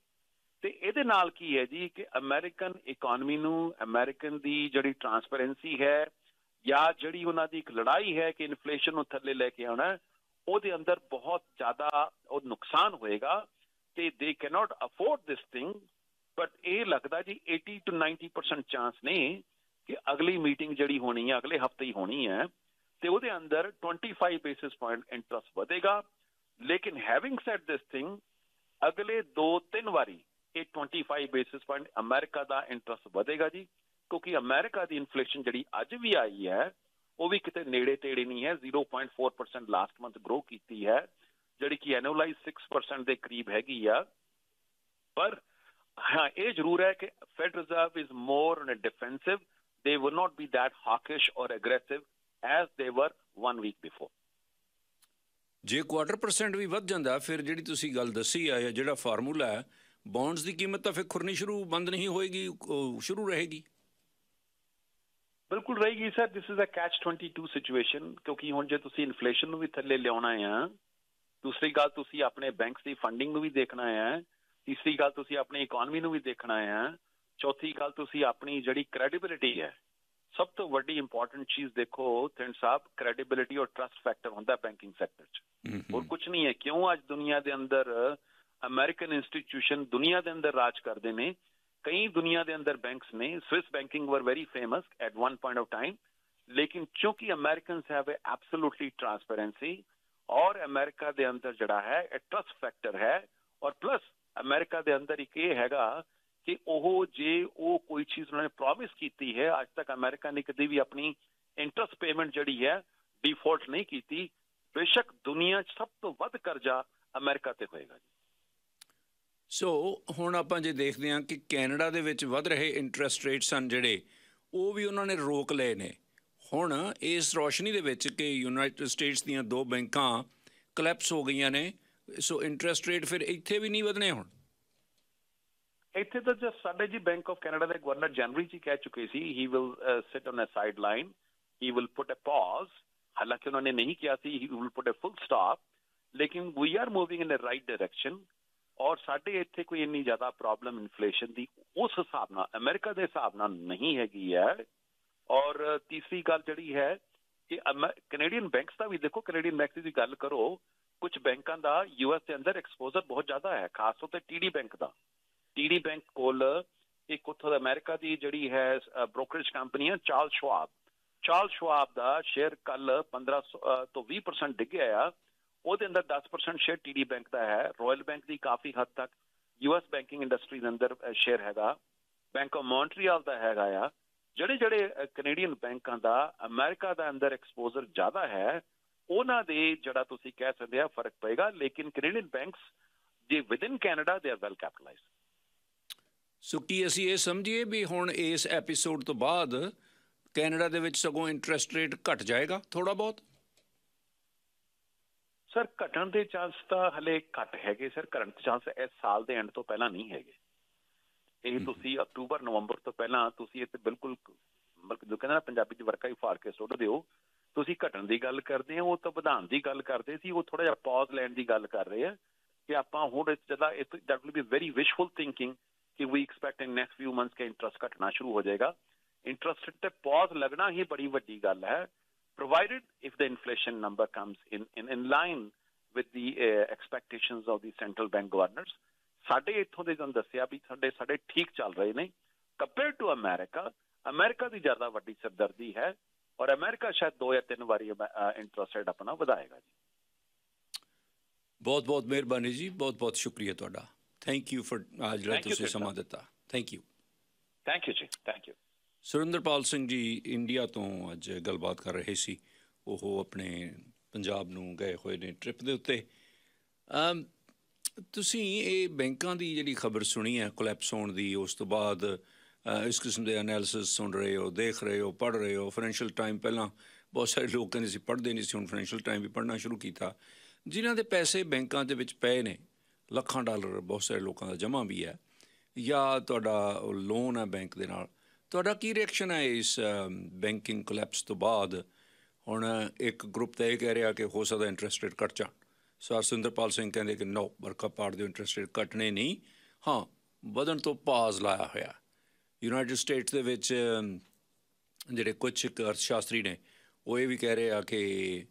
ਤੇ ਇਹਦੇ ਨਾਲ ਕੀ ਹੈ ਜੀ ਕਿ ਅਮਰੀਕਨ ਇਕਨੋਮੀ ਨੂੰ, ਅਮਰੀਕਨ ਦੀ ਜਿਹੜੀ ਟਰਾਂਸਪੇਰੈਂਸੀ ਹੈ ਜਾਂ ਜਿਹੜੀ ਉਹਨਾਂ ਦੀ ਇੱਕ ਲੜਾਈ ਹੈ ਕਿ ਇਨਫਲੇਸ਼ਨ ਨੂੰ ਥੱਲੇ ਲੈ ਕੇ ਆਉਣਾ, ਉਹਦੇ ਅੰਦਰ ਬਹੁਤ ਜ਼ਿਆਦਾ ਉਹ ਨੁਕਸਾਨ ਹੋਏਗਾ ਤੇ ਦੇ cannot afford this thing. But ਇਹ ਲੱਗਦਾ ਜੀ 80 to 90% ਚਾਂਸ ਨੇ ਕਿ ਅਗਲੀ ਮੀਟਿੰਗ ਜਿਹੜੀ ਹੋਣੀ ਹੈ ਅਗਲੇ ਹਫ਼ਤੇ ਹੀ ਹੋਣੀ ਹੈ ਤੇ ਉਹਦੇ ਅੰਦਰ 25 ਬੇਸਿਸ ਪੁਆਇੰਟ ਇੰਟਰਸਟ ਵਧੇਗਾ। ਲੇਕਿਨ ਹੈਵਿੰਗ ਸੈਡ ਦਿਸ ਥਿੰਗ, ਅਗਲੇ 2-3 ਵਾਰੀ ਇਹ 25 ਬੇਸਿਸ ਪੁਆਇੰਟ ਅਮਰੀਕਾ ਦਾ ਇੰਟਰਸਟ ਵਧੇਗਾ ਜੀ, ਕਿਉਂਕਿ ਅਮਰੀਕਾ ਦੀ ਇਨਫਲੇਸ਼ਨ ਜਿਹੜੀ ਅੱਜ ਵੀ ਆਈ ਹੈ ਉਹ ਵੀ ਕਿਤੇ ਨੇੜੇ ਤੇੜੇ ਨਹੀਂ ਹੈ। 0.4% ਲਾਸਟ ਮੰਥ ਗਰੋ ਕੀਤੀ ਹੈ, ਜਿਹੜੀ ਕਿ ਐਨੂਅਲਾਈਜ਼ 6% ਦੇ ਕਰੀਬ ਹੈਗੀ ਆ। ਪਰ ਹਾਂ ਇਹ ਜ਼ਰੂਰ ਹੈ ਕਿ fed reserve is more defensive, they will not be that hawkish or aggressive as they were 1 week before। ਜੇ 0.25% ਵੀ ਵੱਧ ਜਾਂਦਾ ਫਿਰ ਜਿਹੜੀ ਤੁਸੀਂ ਗੱਲ ਦੱਸੀ ਆ, ਜਿਹੜਾ ਫਾਰਮੂਲਾ ਹੈ ਬੌਂਡਸ ਦੀ ਕੀਮਤ ਤਾਂ ਫਿਰ ਖੁਰਨੀ ਬੰਦ ਨਹੀਂ ਹੋਏਗੀ, ਸ਼ੁਰੂ ਰਹੇਗੀ। ਬਿਲਕੁਲ ਰਹੇਗੀ sir. This is a catch 22 situation, ਕਿਉਂਕਿ ਹੁਣ ਜੇ ਤੁਸੀਂ ਇਨਫਲੇਸ਼ਨ ਨੂੰ ਵੀ ਥੱਲੇ ਲਿਆਉਣਾ ਆ, ਦੂਸਰੀ ਗੱਲ ਤੁਸੀਂ ਆਪਣੇ ਬੈਂਕਸ ਦੀ ਫੰਡਿੰਗ ਨੂੰ ਵੀ ਦੇਖਣਾ ਹੈ, ਤੀਸਰੀ ਗੱਲ ਤੁਸੀਂ ਆਪਣੀ ਇਕਨੋਮੀ ਨੂੰ ਵੀ ਦੇਖਣਾ ਹੈ, ਚੌਥੀ ਗੱਲ ਤੁਸੀਂ ਆਪਣੀ ਜਿਹੜੀ ਕ੍ਰੈਡੀਬਿਲਿਟੀ ਹੈ, ਸਭ ਤੋਂ ਵੱਡੀ ਇੰਪੋਰਟੈਂਟ ਚੀਜ਼ ਦੇਖੋ ਥਿੰਡ ਸਾਹਿਬ, ਕ੍ਰੈਡੀਬਿਲਿਟੀ ਔਰ ਟਰਸਟ ਫੈਕਟਰ ਹੁੰਦਾ ਬੈਂਕਿੰਗ ਸੈਕਟਰ 'ਚ। ਹੋਰ ਕੁਝ ਨਹੀਂ ਹੈ। ਕਿਉਂ ਅੱਜ ਦੁਨੀਆ ਦੇ ਅੰਦਰ ਅਮਰੀਕਨ ਇੰਸਟੀਟਿਊਸ਼ਨ ਦੁਨੀਆ ਦੇ ਅੰਦਰ ਰਾਜ ਕਰਦੇ ਨੇ, ਕਈ ਦੁਨੀਆ ਦੇ ਅੰਦਰ ਬੈਂਕਸ ਨੇ। ਸਵਿਸ ਬੈਂਕਿੰਗ ਵਰ very famous at one point of time, ਲੇਕਿਨ ਕਿਉਂਕਿ ਅਮਰੀਕਨਸ ਹੈਵ ਐਬਸੋਲੂਟਲੀ ਟਰਾਂਸਪੇਰੈਂਸੀ ਔਰ ਅਮਰੀਕਾ ਦੇ ਅੰਦਰ ਜਿਹੜਾ ਹੈ ਇਹ ਟਰਸਟ ਫੈਕਟਰ ਹੈ, ਔਰ ਪਲੱਸ ਅਮਰੀਕਾ ਦੇ ਅੰਦਰ ਇੱਕ ਇਹ ਹੈਗਾ ਕਿ ਉਹ ਜੇ ਉਹ ਕੋਈ ਚੀਜ਼ ਉਹਨਾਂ ਨੇ ਪ੍ਰੋਮਿਸ ਕੀਤੀ ਹੈ, ਅੱਜ ਤੱਕ ਅਮਰੀਕਾ ਨੇ ਕਦੇ ਵੀ ਆਪਣੀ ਇੰਟਰਸਟ ਪੇਮੈਂਟ ਜਿਹੜੀ ਹੈ ਡਿਫਾਲਟ ਨਹੀਂ ਕੀਤੀ। ਬੇਸ਼ੱਕ ਦੁਨੀਆ 'ਚ ਸਭ ਤੋਂ ਵੱਧ ਕਰਜ਼ਾ ਅਮਰੀਕਾ ਤੇ ਹੋਏਗਾ ਜੀ। ਸੋ ਹੁਣ ਆਪਾਂ ਜੇ ਦੇਖਦੇ ਹਾਂ ਕਿ ਕੈਨੇਡਾ ਦੇ ਵਿੱਚ ਵੱਧ ਰਹੇ ਇੰਟਰਸਟ ਰੇਟਸ ਹਨ ਜਿਹੜੇ, ਉਹ ਵੀ ਉਹਨਾਂ ਨੇ ਰੋਕ ਲਏ ਨੇ। ਹੁਣ ਇਸ ਰੌਸ਼ਨੀ ਦੇ ਵਿੱਚ ਕਿ ਯੂਨਾਈਟਿਡ ਸਟੇਟਸ ਦੀਆਂ ਦੋ ਬੈਂਕਾਂ ਕਲੈਪਸ ਹੋ ਗਈਆਂ ਨੇ, ਸੋ ਇੰਟਰਸਟ ਰੇਟ ਫਿਰ ਇੱਥੇ ਵੀ ਨਹੀਂ ਵਧਣੇ। ਹੁਣ ਇੱਥੇ ਤਾਂ ਜਸਟ ਸਾਡੇ ਜੀ ਬੈਂਕ ਆਫ ਕੈਨੇਡਾ ਦੇ ਗਵਰਨਰ ਜਨਵਰੀ 'ਚ ਹੀ ਕਹਿ ਚੁੱਕੇ ਸੀ he will sit on a side line, he will put a pause. ਹਾਲਾਂਕਿ ਉਹਨਾਂ ਨੇ ਨਹੀਂ ਕਿਹਾ ਸੀ he will put a full stop, ਲੇਕਿਨ we are moving in the right direction. ਔਰ ਸਾਡੇ ਇੱਥੇ ਕੋਈ ਇੰਨੀ ਜ਼ਿਆਦਾ ਪ੍ਰੋਬਲਮ ਇਨਫਲੇਸ਼ਨ ਦੀ ਉਸ ਹਿਸਾਬ ਨਾਲ ਅਮਰੀਕਾ ਦੇ ਹਿਸਾਬ ਨਾਲ ਨਹੀਂ ਹੈਗੀ ਹੈ। ਔਰ ਤੀਸਰੀ ਗੱਲ ਜਿਹੜੀ ਹੈ ਕਿ ਕੈਨੇਡੀਅਨ ਬੈਂਕਸ ਦਾ ਵੀ ਦੇਖੋ, ਕੈਨੇਡੀਅਨ ਬੈਂਕਸ ਦੀ ਗੱਲ ਕਰੋ, ਕੁਝ ਬੈਂਕਾਂ ਦਾ US ਦੇ ਅੰਦਰ ਐਕਸਪੋਜ਼ਰ ਬਹੁਤ ਜ਼ਿਆਦਾ ਹੈ, ਖਾਸ ਤੌਰ ਤੇ TD ਬੈਂਕ ਦਾ। TD ਬੈਂਕ ਕੋਲ ਇੱਕ ਉੱਥੋਂ ਦਾ ਅਮਰੀਕਾ ਦੀ ਜਿਹੜੀ ਹੈ ਬ੍ਰੋਕਰੇਜ ਕੰਪਨੀ ਹੈ ਚਾਰਲਸ ਚਾਰਲਸ ਸ਼ਵਾਬ ਦਾ ਸ਼ੇਅਰ ਕੱਲ 1500 ਤੋਂ 20% ਡਿੱਗਿਆ ਆ। ਉਹਦੇ ਅੰਦਰ 10% ਸ਼ੇਅਰ TD ਬੈਂਕ ਦਾ ਹੈ, ਰਾਇਲ ਬੈਂਕ ਦੀ ਕਾਫੀ ਹੱਦ ਤੱਕ US ਬੈਂਕਿੰਗ ਇੰਡਸਟਰੀ ਦੇ ਅੰਦਰ ਸ਼ੇਅਰ ਹੈਗਾ, ਬੈਂਕ ਆਫ ਮੌਂਟਰੀਅਲ ਦਾ ਹੈਗਾ ਆ। ਜਿਹੜੇ ਕੈਨੇਡੀਅਨ ਬੈਂਕਾਂ ਦਾ ਅਮਰੀਕਾ ਦਾ ਅੰਦਰ ਐਕਸਪੋਜ਼ਰ ਜ਼ਿਆਦਾ ਹੈ, ਉਹਨਾਂ ਦੇ ਜਿਹੜਾ ਤੁਸੀਂ ਕਹਿ ਸਕਦੇ ਆ ਫਰਕ ਪਏਗਾ। ਲੇਕਿਨ ਕੈਨੇਡੀਅਨ ਬੈਂਕਸ ਜੇ ਵਿਦਿਨ ਕੈਨੇਡਾ ਦੇ ਆਰ ਵੈਲ ਕੈਪੀਟਲਾਈਜ਼ਡ। ਸੋ ਕੀ ਅਸੀਂ ਇਹ ਸਮਝੀਏ ਵੀ ਹੁਣ ਇਸ ਐਪੀਸੋਡ ਤੋਂ ਬਾਅਦ ਕੈਨੇਡਾ ਦੇ ਵਿੱਚ ਸਗੋਂ ਇੰਟਰਸਟ ਰੇਟ ਘਟ ਜਾਏਗਾ ਥੋੜਾ ਬਹੁਤ? ਸਰ ਘਟਣ ਦੇ ਚਾਂਸ ਤਾਂ ਹਲੇ ਘੱਟ ਹੈਗੇ ਸਰ, ਘਟਣ ਦੇ ਚਾਂਸ ਇਸ ਸਾਲ ਦੇ ਐਂਡ ਤੋਂ ਪਹਿਲਾਂ ਨਹੀਂ ਹੈਗੇ। ਇਹ ਤੁਸੀਂ ਅਕਤੂਬਰ ਨਵੰਬਰ ਤੋਂ ਪਹਿਲਾਂ ਤੁਸੀਂ ਇਹ ਤੇ ਬਿਲਕੁਲ ਜੋ ਕਹਿੰਦਾ ਨਾ ਪੰਜਾਬੀ 'ਚ ਵਰਕਾ ਹੀ ਫਾੜ ਕੇ ਸੁੱਟ ਦਿਓ। ਤੁਸੀਂ ਘਟਣ ਦੀ ਗੱਲ ਕਰਦੇ ਹੋ, ਉਹ ਤਾਂ ਵਧਾਉਣ ਦੀ ਗੱਲ ਕਰਦੇ ਸੀ, ਉਹ ਥੋੜਾ ਜਿਹਾ ਪੌਜ਼ ਲੈਣ ਦੀ ਗੱਲ ਕਰ ਰਹੇ ਆ ਕਿ ਆਪਾਂ ਹੁਣ ਜਿੱਦਾਂ that will be very wishful thinking ਕਿ we expect in next few months ਕਿ ਇੰਟਰਸਟ ਘਟਣਾ ਸ਼ੁਰੂ ਹੋ ਜਾਏਗਾ। ਇੰਟਰਸਟ ਤੇ ਪੌਜ਼ ਲੱਗਣਾ ਹੀ ਬੜੀ ਵੱਡੀ ਗੱਲ ਹੈ, provided if the inflation number comes in line with the expectations of the central bank governors। ਸਾਡੇ ਇੱਥੋਂ ਦੇ ਤੁਹਾਨੂੰ ਦੱਸਿਆ ਵੀ ਸਾਡੇ ਠੀਕ ਚੱਲ ਰਹੇ ਨੇ ਕੰਪੇਅਰ ਟੂ ਅਮਰੀਕਾ। ਅਮਰੀਕਾ ਦੀ ਜ਼ਿਆਦਾ ਵੱਡੀ ਸਿਰਦਰਦੀ ਹੈ ਔਰ ਅਮਰੀਕਾ ਸ਼ਾਇਦ 2 ਜਾਂ 3 ਵਾਰੀ ਇੰਟਰਸਟ ਰੇਟ ਆਪਣਾ ਵਧਾਏਗਾ ਜੀ। ਬਹੁਤ ਬਹੁਤ ਮਿਹਰਬਾਨੀ ਜੀ, ਬਹੁਤ ਬਹੁਤ ਸ਼ੁਕਰੀਆ ਤੁਹਾਡਾ। ਥੈਂਕ ਯੂ ਫॉर ਜਿਹੜਾ ਤੁਸੀਂ ਸਮਾਂ ਦਿੱਤਾ। ਥੈਂਕ ਯੂ ਜੀ, thank you. Surinderpal Singh ji India ਤੋਂ ਅੱਜ ਗੱਲਬਾਤ ਕਰ ਰਹੇ ਸੀ। ਉਹ ਆਪਣੇ ਪੰਜਾਬ ਨੂੰ ਗਏ ਹੋਏ ਨੇ ਟ੍ਰਿਪ ਦੇ ਉੱਤੇ। ਤੁਸੀਂ ਇਹ ਬੈਂਕਾਂ ਦੀ ਜਿਹੜੀ ਖਬਰ ਸੁਣੀ ਹੈ ਕੋਲੈਪਸ ਹੋਣ ਦੀ, ਉਸ ਤੋਂ ਬਾਅਦ ਇਸ ਕਿਸਮ ਦੇ ਐਨਾਲਿਸਿਸ ਸੁਣ ਰਹੇ ਹੋ, ਦੇਖ ਰਹੇ ਹੋ, ਪੜ੍ਹ ਰਹੇ ਹੋ। ਫਾਈਨੈਂਸ਼ੀਅਲ ਟਾਈਮ ਪਹਿਲਾਂ ਬਹੁਤ ਸਾਰੇ ਲੋਕ ਕਹਿੰਦੇ ਸੀ ਪੜ੍ਹਦੇ ਨਹੀਂ ਸੀ, ਹੁਣ ਫਾਈਨੈਂਸ਼ੀਅਲ ਟਾਈਮ ਵੀ ਪੜ੍ਹਨਾ ਸ਼ੁਰੂ ਕੀਤਾ। ਜਿਨ੍ਹਾਂ ਦੇ ਪੈਸੇ ਬੈਂਕਾਂ ਦੇ ਵਿੱਚ ਪਏ ਨੇ, ਲੱਖਾਂ ਡਾਲਰ ਬਹੁਤ ਸਾਰੇ ਲੋਕਾਂ ਦਾ ਜਮ੍ਹਾਂ ਵੀ ਹੈ, ਜਾਂ ਤੁਹਾਡਾ ਲੋਨ ਹੈ ਬੈਂਕ ਦੇ ਨਾਲ, ਤੁਹਾਡਾ ਕੀ ਰਿਐਕਸ਼ਨ ਹੈ ਇਸ ਬੈਂਕਿੰਗ ਕੋਲੈਪਸ ਤੋਂ ਬਾਅਦ? ਹੁਣ ਇੱਕ ਗਰੁੱਪ ਤਾਂ ਇਹ ਕਹਿ ਰਿਹਾ ਕਿ ਹੋ ਸਕਦਾ ਇੰਟਰਸਟ ਰੇਟ ਘੱਟ ਜਾਣ। ਸਰ ਸੁਰਿੰਦਰਪਾਲ ਸਿੰਘ ਕਹਿੰਦੇ ਕਿ ਨੋ, ਵਰਕਾ ਪਾੜ ਦਿਓ, ਇੰਟਰਸਟ ਰੇਟ ਘਟਣੇ ਨਹੀਂ, ਹਾਂ ਵਧਣ ਤੋਂ ਪਾਜ਼ ਲਾਇਆ ਹੋਇਆ। ਯੂਨਾਈਟਿਡ ਸਟੇਟਸ ਦੇ ਵਿੱਚ ਜਿਹੜੇ ਕੁਛ ਅਰਥ ਸ਼ਾਸਤਰੀ ਨੇ ਉਹ ਇਹ ਵੀ ਕਹਿ ਰਹੇ ਆ ਕਿ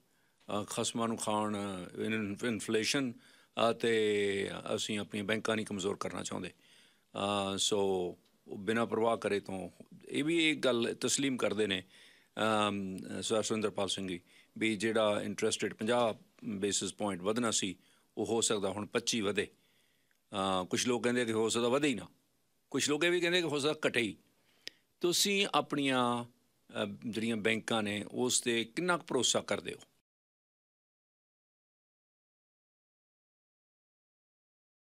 ਖਸਮਾਂ ਨੂੰ ਖਾਣ ਇਨਫਲੇਸ਼ਨ ਅਤੇ ਅਸੀਂ ਆਪਣੀਆਂ ਬੈਂਕਾਂ ਨਹੀਂ ਕਮਜ਼ੋਰ ਕਰਨਾ ਚਾਹੁੰਦੇ। ਸੋ ਬਿਨਾਂ ਪਰਵਾਹ ਕਰੇ ਤੋਂ ਇਹ ਵੀ ਇੱਕ ਗੱਲ ਤਸਲੀਮ ਕਰਦੇ ਨੇ ਸਰ ਸੁਰਿੰਦਰਪਾਲ ਸਿੰਘ ਜੀ ਵੀ ਜਿਹੜਾ ਇੰਟਰਸਟ ਰੇਟ 50 ਬੇਸਿਸ ਪੁਆਇੰਟ ਵਧਣਾ ਸੀ ਉਹ ਹੋ ਸਕਦਾ ਹੁਣ 25 ਵਧੇ। ਕੁਛ ਲੋਕ ਕਹਿੰਦੇ ਕਿ ਹੋ ਸਕਦਾ ਵਧੇ ਹੀ ਨਾ, ਕੁਛ ਲੋਕ ਇਹ ਵੀ ਕਹਿੰਦੇ ਕਿ ਹੋ ਸਕਦਾ ਘਟੇ ਹੀ। ਤੁਸੀਂ ਆਪਣੀਆਂ ਜਿਹੜੀਆਂ ਬੈਂਕਾਂ ਨੇ ਉਸ 'ਤੇ ਕਿੰਨਾ ਕੁ ਭਰੋਸਾ ਕਰਦੇ ਹੋ?